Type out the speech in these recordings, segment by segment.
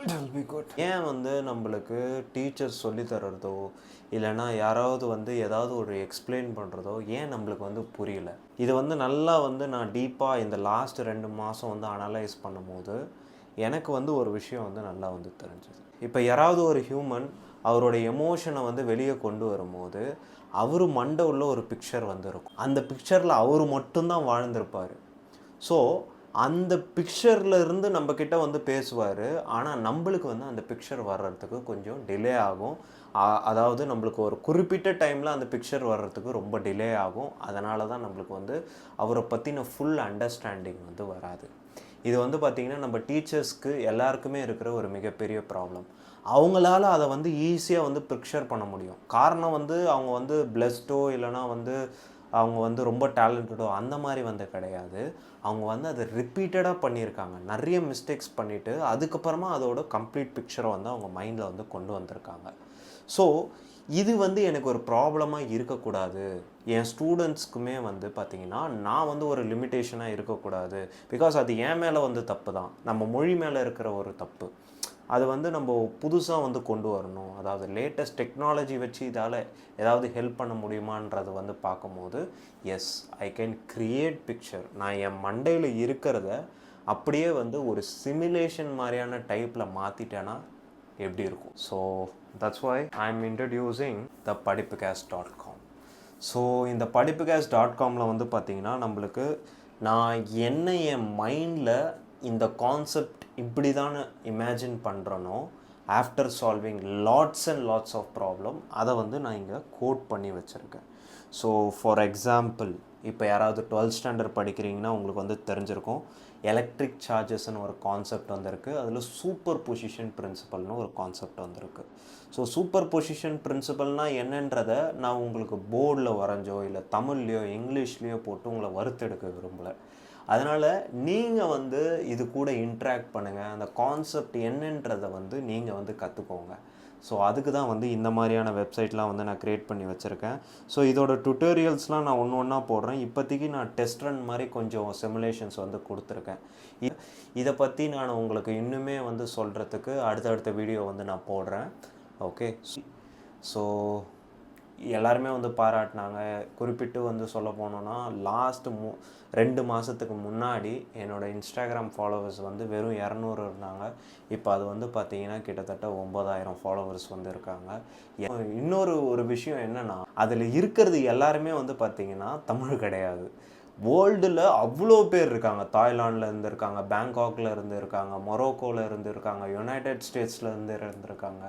It'll be good. ஏன் வந்து நம்மளுக்கு டீச்சர்ஸ் சொல்லி தர்றதோ இல்லைன்னா யாராவது வந்து ஏதாவது ஒரு எக்ஸ்பிளைன் பண்ணுறதோ ஏன் நம்மளுக்கு வந்து புரியல? இது வந்து நல்லா வந்து நான் டீப்பாக இந்த லாஸ்ட் 2 மாதம் வந்து அனலைஸ் பண்ணும்போது எனக்கு வந்து ஒரு விஷயம் வந்து நல்லா வந்து தெரிஞ்சுது. இப்போ யாராவது ஒரு ஹியூமன் அவரோட எமோஷனை வந்து வெளியே கொண்டு வரும்போது அவர் மண்டை உள்ள ஒரு பிக்சர் வந்து இருக்கும். அந்த பிக்சரில் அவர் மட்டும்தான் வாழ்ந்திருப்பார். ஸோ அந்த பிக்சரில் இருந்து நம்மக்கிட்ட வந்து பேசுவார். ஆனால் நம்மளுக்கு வந்து அந்த பிக்சர் வர்றதுக்கு கொஞ்சம் டிலே ஆகும். அதாவது நம்மளுக்கு ஒரு குறிப்பிட்ட டைமில் அந்த பிக்சர் வர்றதுக்கு ரொம்ப டிலே ஆகும். அதனால தான் நம்மளுக்கு வந்து அவரை பற்றின ஃபுல் அண்டர்ஸ்டாண்டிங் வந்து வராது. இது வந்து பார்த்திங்கன்னா நம்ம டீச்சர்ஸ்க்கு எல்லாருக்குமே இருக்கிற ஒரு மிகப்பெரிய ப்ராப்ளம். அவங்களால அதை வந்து ஈஸியாக வந்து பிக்சர் பண்ண முடியும். காரணம் வந்து அவங்க வந்து பிளெஸ்டோ இல்லைனா வந்து அவங்க வந்து ரொம்ப டேலண்டடோ அந்த மாதிரி வந்து கிடையாது. அவங்க வந்து அதை ரிப்பீட்டடாக பண்ணியிருக்காங்க. நிறைய மிஸ்டேக்ஸ் பண்ணிவிட்டு அதுக்கப்புறமா அதோட கம்ப்ளீட் பிக்சரை வந்து அவங்க மைண்டில் வந்து கொண்டு வந்திருக்காங்க. ஸோ இது வந்து எனக்கு ஒரு ப்ராப்ளமாக இருக்கக்கூடாது. என் ஸ்டூடெண்ட்ஸ்க்குமே வந்து பார்த்திங்கன்னா நான் வந்து ஒரு லிமிட்டேஷனாக இருக்கக்கூடாது. பிகாஸ் அது என் மேலே வந்து தப்பு தான். நம்ம மொழி மேலே இருக்கிற ஒரு தப்பு. அது வந்து நம்ம புதுசாக வந்து கொண்டு வரணும். அதாவது லேட்டஸ்ட் டெக்னாலஜி வச்சு இதால் ஏதாவது ஹெல்ப் பண்ண முடியுமான்றது வந்து பார்க்கும்போது yes, I can create picture. நான் என் மண்டையில் இருக்கிறத அப்படியே வந்து ஒரு சிமுலேஷன் மாதிரியான டைப்பில் மாற்றிட்டேன்னா எப்படி இருக்கும்? So that's why I am introducing the Padippucast dot com. So இந்த படிப்புகாஸ்ட்.comல வந்து பார்த்திங்கன்னா நம்மளுக்கு நான் என்ன என் மைண்டில் இந்த கான்செப்ட் இப்படி தான் இமேஜின் பண்ணுறனோ after solving lots and lots of problem அதை வந்து நான் இங்கே கோட் பண்ணி வச்சுருக்கேன். ஸோ ஃபார் எக்ஸாம்பிள் இப்போ யாராவது 12th ஸ்டாண்டர்ட் படிக்கிறீங்கன்னா உங்களுக்கு வந்து தெரிஞ்சிருக்கும். எலக்ட்ரிக் சார்ஜஸ்ன்னு ஒரு கான்செப்ட் வந்திருக்கு. அதில் சூப்பர் பொசிஷன் பிரின்சிபல்னு ஒரு கான்செப்ட் வந்திருக்கு. ஸோ சூப்பர் பொசிஷன் பிரின்சிபல்னால் என்னன்றதை நான் உங்களுக்கு போர்டில் வரைஞ்சோ இல்லை தமிழ்லையோ இங்கிலீஷ்லேயோ போட்டு உங்களை வறுத்தெடுக்க விரும்பலை. அதனால் நீங்கள் வந்து இது கூட இன்ட்ராக்ட் பண்ணுங்கள். அந்த கான்செப்ட் என்னன்றதை வந்து நீங்கள் வந்து கற்றுக்கோங்க. ஸோ அதுக்கு தான் வந்து இந்த மாதிரியான வெப்சைட்லாம் வந்து நான் க்ரியேட் பண்ணி வச்சுருக்கேன். ஸோ இதோட டுட்டோரியல்ஸ்லாம் நான் ஒன்று ஒன்றா போடுறேன். இப்போதைக்கு நான் டெஸ்ட் ரன் மாதிரி கொஞ்சம் சிமுலேஷன்ஸ் வந்து கொடுத்துருக்கேன். இதை பற்றி நான் உங்களுக்கு இன்னுமே வந்து சொல்கிறதுக்கு அடுத்தடுத்த வீடியோ வந்து நான் போடுறேன். ஓகே. ஸோ எல்லாருமே வந்து பாராட்டினாங்க. குறிப்பிட்டு வந்து சொல்ல போனோன்னா லாஸ்ட் 2 மாதத்துக்கு முன்னாடி என்னோடய இன்ஸ்டாகிராம் ஃபாலோவர்ஸ் வந்து வெறும் 200 இருந்தாங்க. இப்போ அது வந்து பார்த்திங்கன்னா கிட்டத்தட்ட 9000 ஃபாலோவர்ஸ் வந்து இருக்காங்க. இன்னொரு விஷயம் என்னென்னா அதில் இருக்கிறது எல்லாருமே வந்து பார்த்திங்கன்னா தமிழ் கிடையாது. வேர்ல்டில் அவ்வளோ பேர் இருக்காங்க. தாய்லாண்டில் இருந்து இருக்காங்க, பேங்காக்கில் இருந்து இருக்காங்க, மொரோக்கோவில் இருந்து இருக்காங்க, யுனைடெட் ஸ்டேட்ஸில் இருந்து இருந்திருக்காங்க.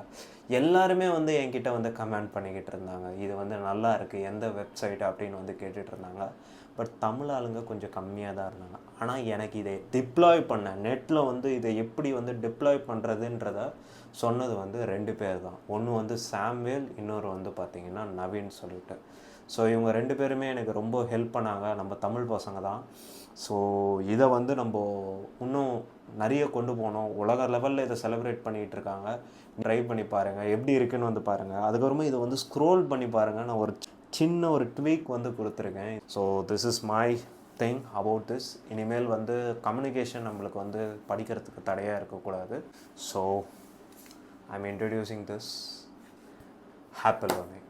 எல்லாருமே வந்து என்கிட்ட வந்து கமெண்ட் பண்ணிக்கிட்டு இருந்தாங்க. இது வந்து நல்லா இருக்குது, எந்த வெப்சைட் அப்படின்னு வந்து கேட்டுட்டு இருந்தாங்க. பட் தமிழ் ஆளுங்க கொஞ்சம் கம்மியாக தான் இருந்தாங்க. ஆனால் எனக்கு இதை டிப்ளாய் பண்ண நெட்டில் வந்து இதை எப்படி வந்து டிப்ளாய் பண்ணுறதுன்றத சொன்னது வந்து 2 பேர் தான். ஒன்று வந்து சாம்வேல், இன்னொரு வந்து பார்த்திங்கன்னா நவீன் சொல்லிட்டு. ஸோ இவங்க 2 பேருமே எனக்கு ரொம்ப ஹெல்ப் பண்ணாங்க. நம்ம தமிழ் பசங்க தான். ஸோ இதை வந்து நம்ம இன்னும் நிறைய கொண்டு போனோம். உலக லெவலில் இதை செலிப்ரேட் பண்ணிகிட்டு இருக்காங்க. ட்ரை பண்ணி பாருங்கள், எப்படி இருக்குன்னு வந்து பாருங்கள். அதுக்கப்புறமா இதை வந்து ஸ்க்ரோல் பண்ணி பாருங்கள். நான் ஒரு சின்ன ஒரு ட்வீக் வந்து கொடுத்துருக்கேன். So this is my thing about this. இனிமேல் வந்து கம்யூனிகேஷன் நம்மளுக்கு வந்து படிக்கிறதுக்கு தடையாக இருக்கக்கூடாது. So I am introducing this. Happy learning.